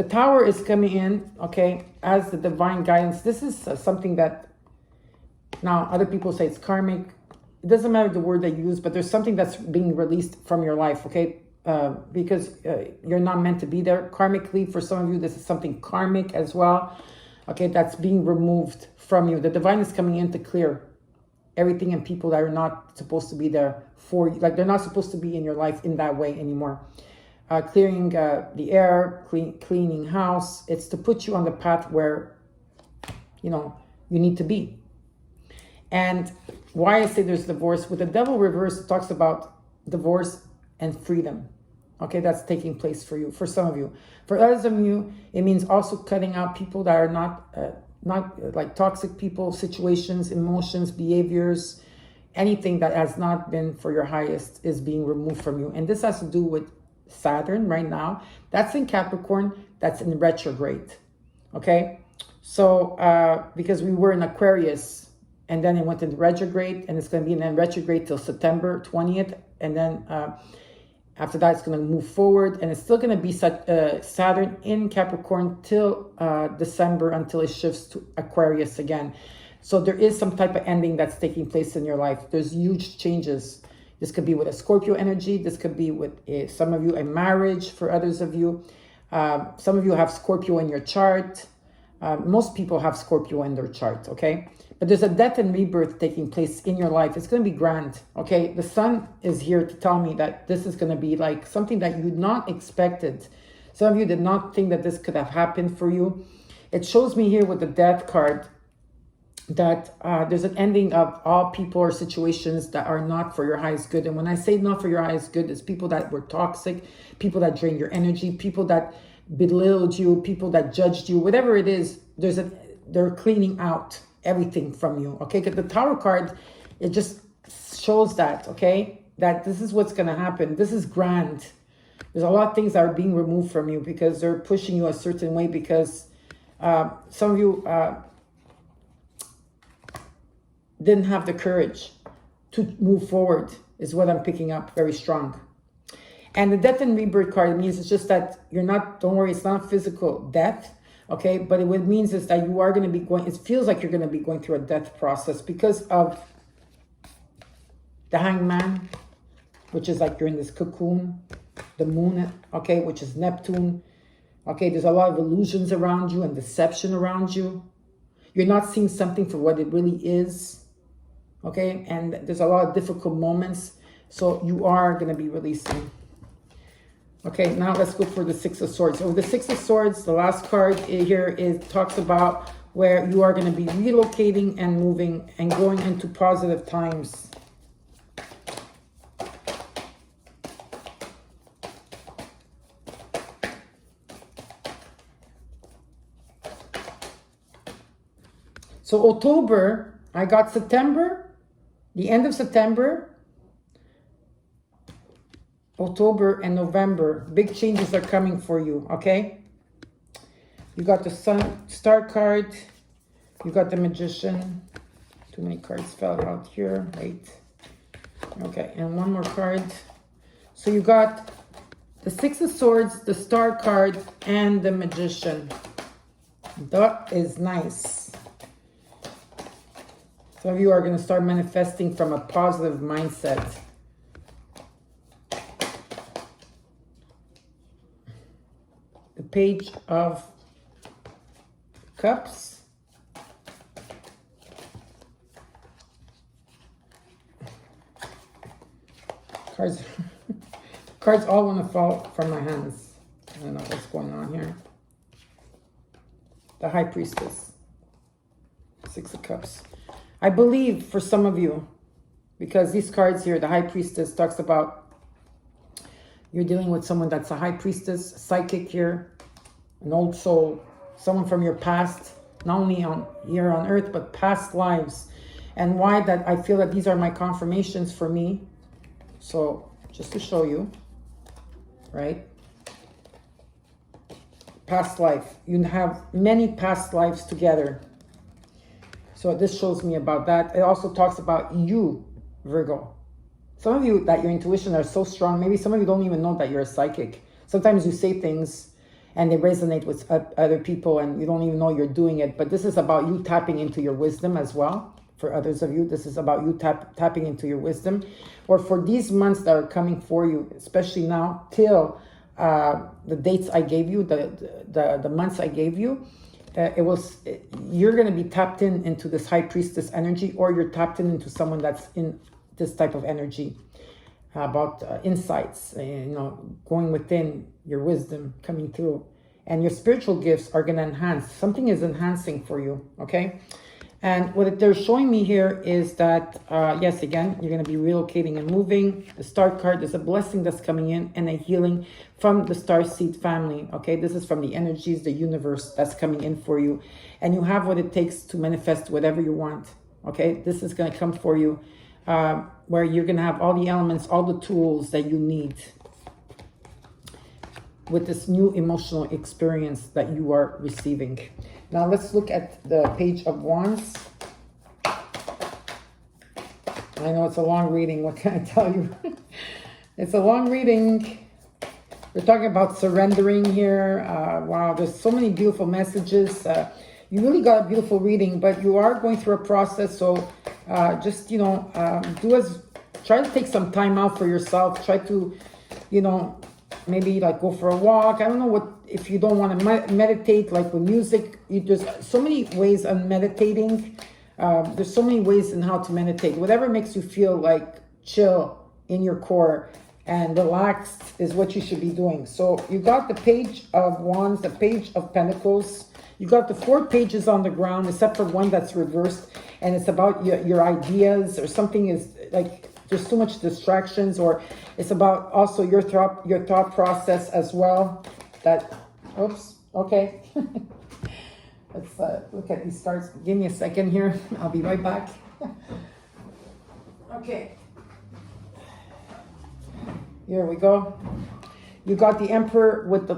Tower is coming in, okay, as the divine guidance. This is something that, now other people say it's karmic. It doesn't matter the word that you use, but there's something that's being released from your life, okay? Because you're not meant to be there. Karmically, for some of you, this is something karmic as well, okay, that's being removed from you. The divine is coming in to clear everything and people that are not supposed to be there for you. Like, they're not supposed to be in your life in that way anymore. Clearing the air, cleaning house. It's to put you on the path where, you need to be. And why I say there's divorce, with the Devil reverse, it talks about divorce and freedom. Okay, that's taking place for you, for some of you. For others of you, it means also cutting out people that are not like toxic people, situations, emotions, behaviors, anything that has not been for your highest is being removed from you. And this has to do with Saturn right now. That's in Capricorn. That's in retrograde. Okay, so because we were in Aquarius, and then it went into retrograde, and it's going to be in retrograde till September 20th, and then after that it's going to move forward, and it's still going to be Saturn in Capricorn till December, until it shifts to Aquarius again. So there is some type of ending that's taking place in your life. There's huge changes. This could be with a Scorpio energy. This could be with some of you, a marriage. For others of you, some of you have Scorpio in your chart. Most people have Scorpio in their chart, okay? But there's a death and rebirth taking place in your life. It's going to be grand, okay? The sun is here to tell me that this is going to be like something that you not expected. Some of you did not think that this could have happened for you. It shows me here with the death card that there's an ending of all people or situations that are not for your highest good. And when I say not for your highest good, it's people that were toxic, people that drain your energy, people that belittled you, people that judged you, whatever it is, they're cleaning out everything from you, okay? Because the Tower card, it just shows that, okay? That this is what's going to happen. This is grand. There's a lot of things that are being removed from you because they're pushing you a certain way because some of you didn't have the courage to move forward, is what I'm picking up very strong. And the death and rebirth card means it's just that you're not, don't worry, it's not physical death, okay? But what it means is that you are going to be going, it feels like you're going to be going through a death process because of the Hangman, which is like you're in this cocoon, the moon, okay, which is Neptune, okay? There's a lot of illusions around you and deception around you. You're not seeing something for what it really is, okay? And there's a lot of difficult moments, so you are going to be releasing. Okay, now let's go for the Six of Swords. So the Six of Swords, the last card here talks about where you are going to be relocating and moving and going into positive times. So October, I got September, the end of September, October and November. Big changes are coming for you, okay? You got the Star card. You got the Magician. Too many cards fell out here. Wait. Okay, and one more card. So you got the Six of Swords, the Star card, and the Magician. That is nice. Some of you are going to start manifesting from a positive mindset. The Page of Cups. Cards all want to fall from my hands. I don't know what's going on here. The High Priestess. Six of Cups. I believe for some of you, because these cards here, the High Priestess talks about you're dealing with someone that's a High Priestess, psychic here, an old soul, someone from your past, not only here on earth, but past lives. And why that I feel that these are my confirmations for me. So just to show you, right? Past life. You have many past lives together. So this shows me about that. It also talks about you, Virgo. Some of you, that your intuition are so strong. Maybe some of you don't even know that you're a psychic. Sometimes you say things and they resonate with other people and you don't even know you're doing it. But this is about you tapping into your wisdom as well. For others of you, this is about you tapping into your wisdom. Or for these months that are coming for you, especially now, till the dates I gave you, the months I gave you, you're going to be tapped into this High Priestess energy, or you're tapped into someone that's in this type of energy about insights, going within your wisdom coming through, and your spiritual gifts are going to enhance. Something is enhancing for you, okay? And what they're showing me here is that, yes, again, you're going to be relocating and moving. The Star card is a blessing that's coming in and a healing from the Starseed family, okay? This is from the energies, the universe that's coming in for you. And you have what it takes to manifest whatever you want, okay? This is going to come for you where you're going to have all the elements, all the tools that you need with this new emotional experience that you are receiving. Now let's look at the Page of Wands. I know it's a long reading. What can I tell you? It's a long reading. We're talking about surrendering here. Wow, there's so many beautiful messages. You really got a beautiful reading, but you are going through a process. So just, try to take some time out for yourself. Try to, maybe like go for a walk. I don't know what, if you don't want to meditate, like with music, there's so many ways of meditating. There's so many ways in how to meditate. Whatever makes you feel like chill in your core and relaxed is what you should be doing. So you got the Page of Wands, the Page of Pentacles. You got the 4 pages on the ground, except for one that's reversed. And it's about your ideas, or something is like, there's too much distractions, or it's about also your thought process as well, that Oops. Okay. Let's look at these cards. Give me a second here. I'll be right back. Okay. Here we go. You got the Emperor with the,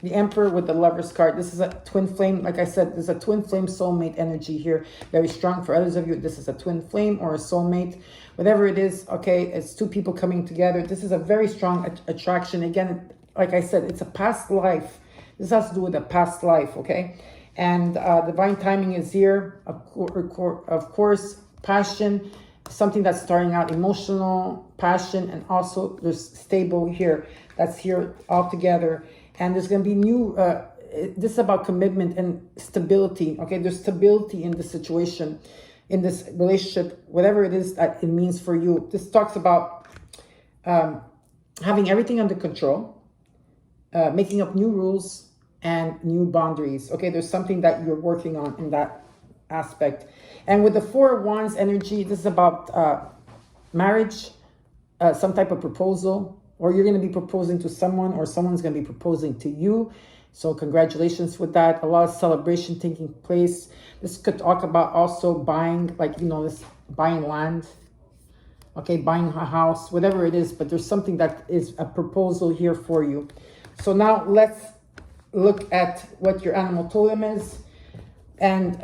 the Emperor with the Lover's card. This is a twin flame. Like I said, there's a twin flame soulmate energy here. Very strong for others of you. This is a twin flame or a soulmate. Whatever it is, okay, it's two people coming together. This is a very strong attraction. Again, like I said, it's a past life. This has to do with a past life, okay? And divine timing is here. Of course, passion, something that's starting out emotional, passion, and also there's stable here. That's here all together. And there's going to be new, this is about commitment and stability. Okay, there's stability in this situation, in this relationship, whatever it is that it means for you. This talks about having everything under control, making up new rules and new boundaries. Okay, there's something that you're working on in that aspect. And with the Four of Wands energy, this is about marriage, some type of proposal, or you're going to be proposing to someone, or someone's going to be proposing to you. So congratulations with that. A lot of celebration taking place. This could talk about also buying, like, you know, this buying land, okay, buying a house, whatever it is, but there's something that is a proposal here for you. So now let's look at what your animal totem is. And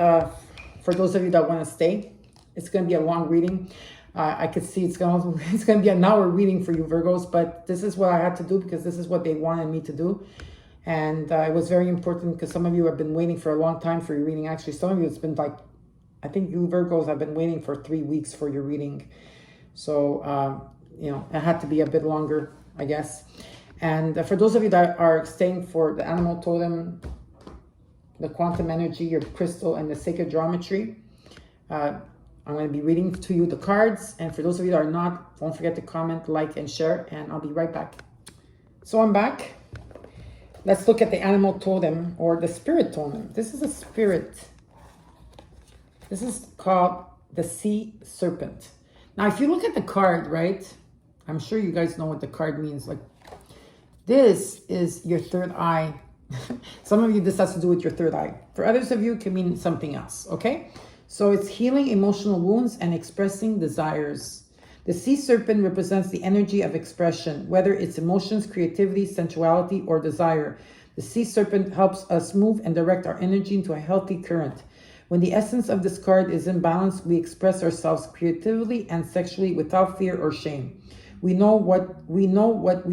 for those of you that want to stay, it's going to be a long reading. I could see it's going to be an hour reading for you, Virgos, but this is what I had to do because this is what they wanted me to do. And it was very important because some of you have been waiting for a long time for your reading. Actually, some of you, it's been like, I think you Virgos have been waiting for 3 weeks for your reading. So, you know, it had to be a bit longer, I guess. And for those of you that are staying for the animal totem, the quantum energy, your crystal, and the sacred geometry, I'm going to be reading to you the cards. And for those of you that are not, don't forget to comment, like, and share. And I'll be right back. So I'm back. Let's look at the animal totem or the spirit totem. This is a spirit. This is called the sea serpent. Now, if you look at the card, right, I'm sure you guys know what the card means. Like, this is your third eye. Some of you, this has to do with your third eye. For others of you, it can mean something else, okay? So it's healing emotional wounds and expressing desires. The sea serpent represents the energy of expression, whether it's emotions, creativity, sensuality, or desire. The sea serpent helps us move and direct our energy into a healthy current. When the essence of this card is in balance, we express ourselves creatively and sexually without fear or shame. We know what we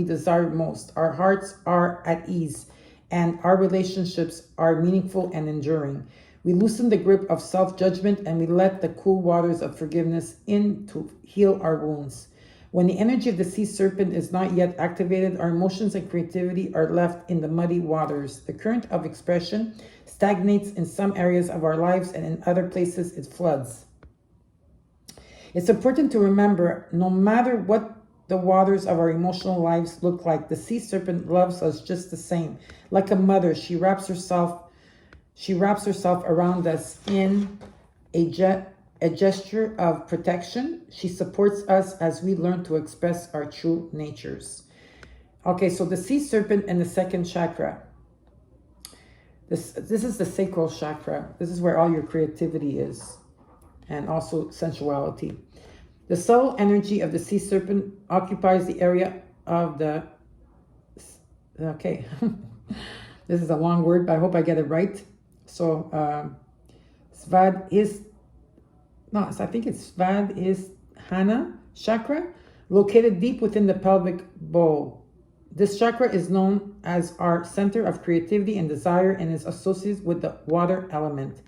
desire most. Our hearts are at ease, and our relationships are meaningful and enduring. We loosen the grip of self-judgment and we let the cool waters of forgiveness in to heal our wounds. When the energy of the sea serpent is not yet activated, our emotions and creativity are left in the muddy waters. The current of expression stagnates in some areas of our lives, and in other places it floods. It's important to remember, no matter what the waters of our emotional lives look like, the sea serpent loves us just the same. Like a mother, she wraps herself around us in a gesture of protection. She supports us as we learn to express our true natures. Okay, so the sea serpent and the second chakra. This is the sacral chakra. This is where all your creativity is, and also sensuality. The subtle energy of the sea serpent occupies the area of the... Okay, this is a long word, but I hope I get it right. So, Svadhisthana chakra, located deep within the pelvic bowl. This chakra is known as our center of creativity and desire and is associated with the water element.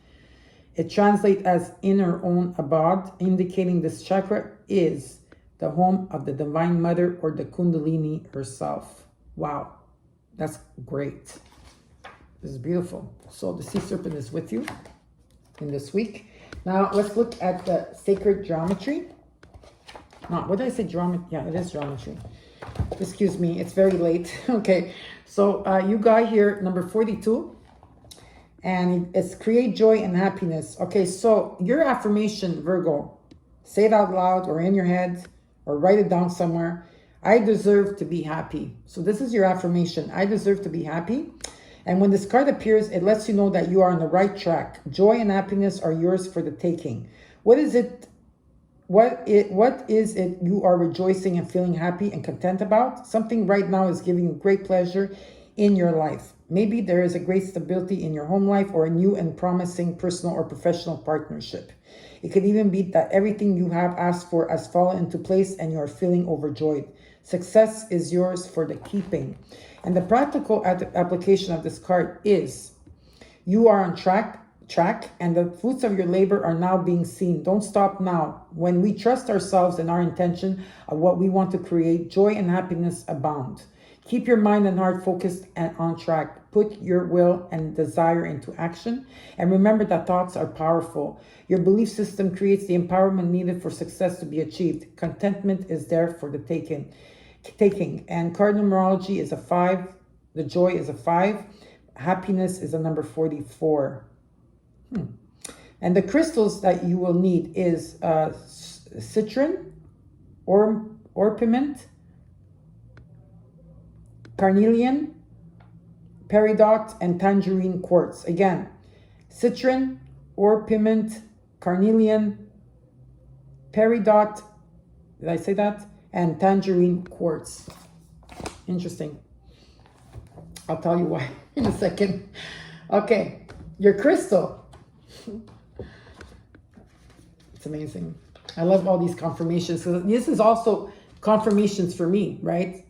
It translates as inner own abad, indicating this chakra is the home of the Divine Mother or the Kundalini herself. Wow, that's great. This is beautiful. So the sea serpent is with you in this week. Now let's look at the sacred geometry. What did I say? Geometry? Yeah, it is geometry. Excuse me, it's very late. Okay, so you got here number 42, and it's create joy and happiness. Okay, so your affirmation, Virgo, say it out loud or in your head or write it down somewhere. I deserve to be happy. So this is your affirmation. I deserve to be happy. And when this card appears, it lets you know that you are on the right track. Joy and happiness are yours for the taking. What is it you are rejoicing and feeling happy and content about? Something right now is giving you great pleasure in your life. Maybe there is a great stability in your home life or a new and promising personal or professional partnership. It could even be that everything you have asked for has fallen into place and you are feeling overjoyed. Success is yours for the keeping. And the practical application of this card is you are on track and the fruits of your labor are now being seen. Don't stop now. When we trust ourselves and our intention of what we want to create, joy and happiness abound. Keep your mind and heart focused and on track. Put your will and desire into action. And remember that thoughts are powerful. Your belief system creates the empowerment needed for success to be achieved. Contentment is there for the taking. And card numerology is a 5. The joy is a 5. Happiness is a number 44. And the crystals that you will need is citron, orpiment, carnelian, peridot, and tangerine quartz. Again, citron, orpiment, carnelian, peridot, did I say that? And tangerine quartz. Interesting. I'll tell you why in a second. Okay, your crystal. It's amazing. I love all these confirmations. So this is also confirmations for me, right?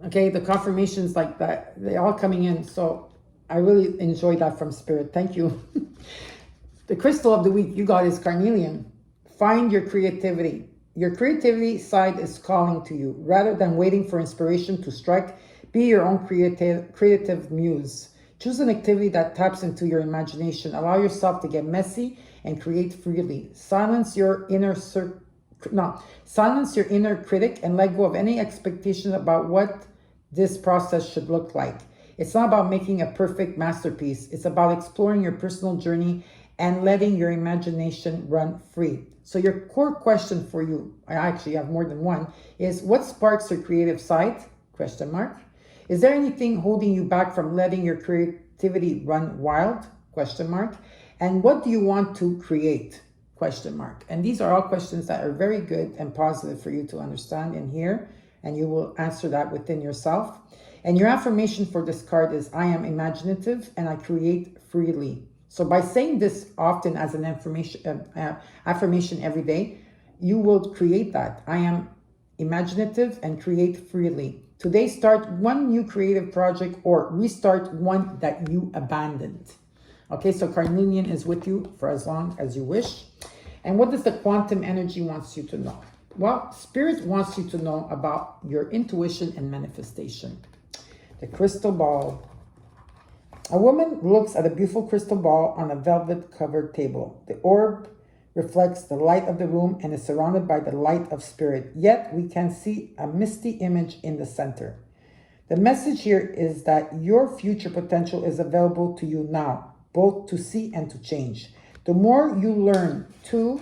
Okay, the confirmations like that, they're all coming in. So I really enjoy that from Spirit. Thank you. The crystal of the week you got is carnelian. Find your creativity. Your creativity side is calling to you. Rather than waiting for inspiration to strike, be your own creative muse. Choose an activity that taps into your imagination. Allow yourself to get messy and create freely. Silence your inner critic and let go of any expectation about what this process should look like. It's not about making a perfect masterpiece. It's about exploring your personal journey and letting your imagination run free. So your core question for you, I actually have more than one, is what sparks your creative side? Question mark. Is there anything holding you back from letting your creativity run wild? Question mark. And what do you want to create? Question mark. And these are all questions that are very good and positive for you to understand and hear, and you will answer that within yourself. And your affirmation for this card is, I am imaginative and I create freely. So by saying this often as an affirmation every day, you will create that. I am imaginative and create freely. Today, start one new creative project or restart one that you abandoned. Okay, so carnelian is with you for as long as you wish. And what does the quantum energy wants you to know? Well, Spirit wants you to know about your intuition and manifestation. The crystal ball. A woman looks at a beautiful crystal ball on a velvet-covered table. The orb reflects the light of the room and is surrounded by the light of Spirit. Yet we can see a misty image in the center. The message here is that your future potential is available to you now, both to see and to change. The more you learn to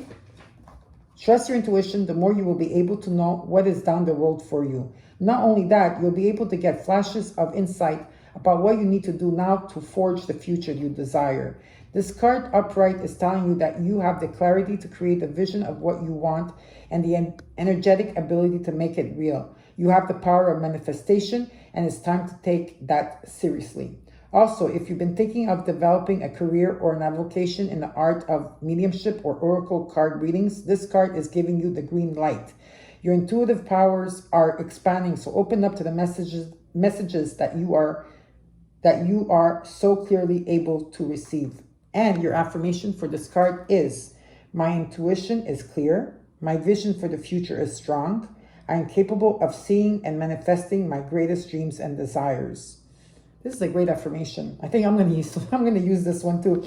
trust your intuition, the more you will be able to know what is down the road for you. Not only that, you'll be able to get flashes of insight about what you need to do now to forge the future you desire. This card upright is telling you that you have the clarity to create a vision of what you want and the energetic ability to make it real. You have the power of manifestation, and it's time to take that seriously. Also, if you've been thinking of developing a career or an avocation in the art of mediumship or oracle card readings, this card is giving you the green light. Your intuitive powers are expanding, so open up to the messages that you are so clearly able to receive. And your affirmation for this card is, my intuition is clear. My vision for the future is strong. I am capable of seeing and manifesting my greatest dreams and desires. This is a great affirmation. I think I'm going to use this one too.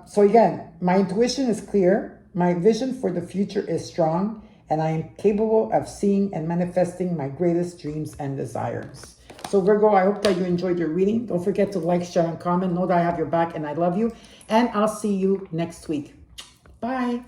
So again, my intuition is clear. My vision for the future is strong. And I am capable of seeing and manifesting my greatest dreams and desires. So Virgo, I hope that you enjoyed your reading. Don't forget to like, share, and comment. Know that I have your back and I love you. And I'll see you next week. Bye.